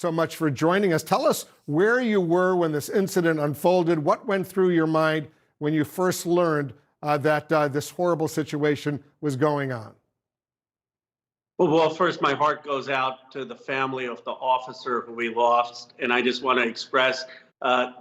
so much for joining us. Tell us where you were when this incident unfolded. What went through your mind when you first learned that this horrible situation was going on? Well, first, my heart goes out to the family of the officer who we lost, and I just want to express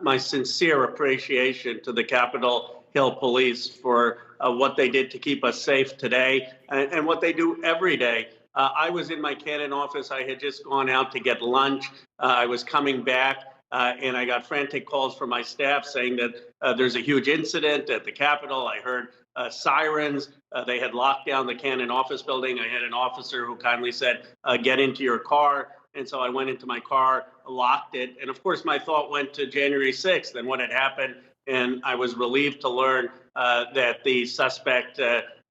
my sincere appreciation to the Capitol Hill Police for what they did to keep us safe today and what they do every day. I was in my Cannon office. I had just gone out to get lunch. I was coming back, and I got frantic calls from my staff saying that there's a huge incident at the Capitol. I heard sirens. They had locked down the Cannon office building. I had an officer who kindly said, get into your car. And so I went into my car, locked it. And of course, my thought went to January 6th and what had happened. And I was relieved to learn that the suspect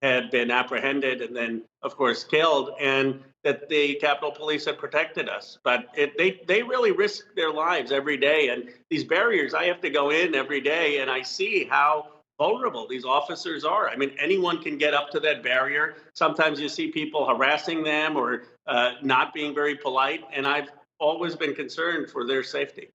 had been apprehended and then, of course, killed, and that the Capitol Police had protected us. But they really risk their lives every day. And these barriers, I have to go in every day and I see how vulnerable these officers are. I mean, anyone can get up to that barrier. Sometimes you see people harassing them or not being very polite, and I've always been concerned for their safety.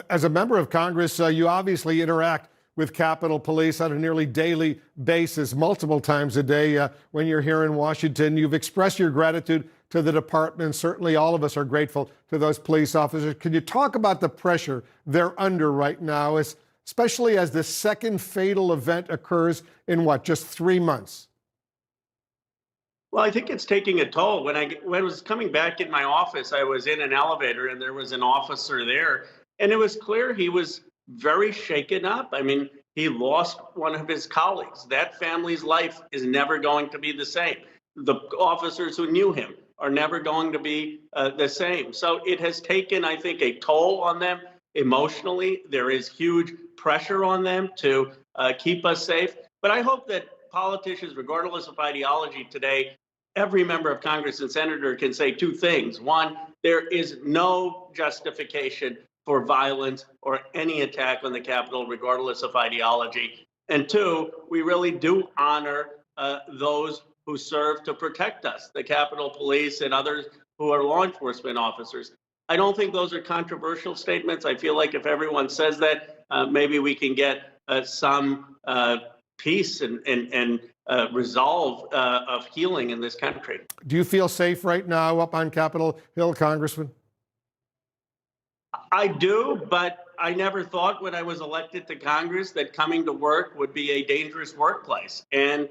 As a member of Congress, you obviously interact with Capitol Police on a nearly daily basis, multiple times a day when you're here in Washington. You've expressed your gratitude to the department. Certainly all of us are grateful to those police officers. Can you talk about the pressure they're under right now, especially as the second fatal event occurs in just 3 months? Well, I think it's taking a toll. When I was coming back in my office, I was in an elevator and there was an officer there, and it was clear he was very shaken up. I mean, he lost one of his colleagues. That family's life is never going to be the same. The officers who knew him are never going to be the same. So it has taken, I think, a toll on them emotionally. There is huge pressure on them to keep us safe. But I hope that politicians, regardless of ideology today, every member of Congress and senator can say two things. One, there is no justification for violence or any attack on the Capitol, regardless of ideology. And two, we really do honor those who serve to protect us, the Capitol Police and others who are law enforcement officers. I don't think those are controversial statements. I feel like if everyone says that, maybe we can get some peace and resolve of healing in this country. Do you feel safe right now up on Capitol Hill, Congressman? I do, but I never thought when I was elected to Congress that coming to work would be a dangerous workplace. And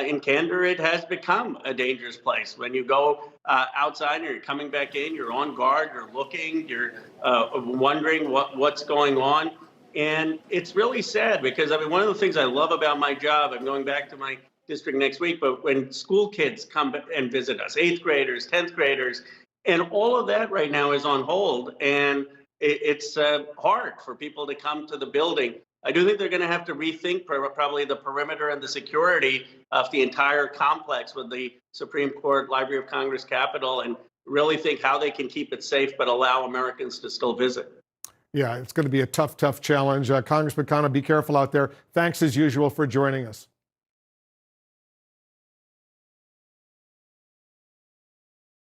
in candor, it has become a dangerous place. When you go outside and you're coming back in, you're on guard, you're looking, you're wondering what's going on. And it's really sad because, I mean, one of the things I love about my job, I'm going back to my district next week, but when school kids come and visit us, 8th graders, 10th graders, and all of that right now is on hold. And it's hard for people to come to the building. I do think they're going to have to rethink probably the perimeter and the security of the entire complex with the Supreme Court, Library of Congress, Capitol, and really think how they can keep it safe but allow Americans to still visit. Yeah, it's going to be a tough challenge. Congressman Khanna, be careful out there. Thanks as usual for joining us.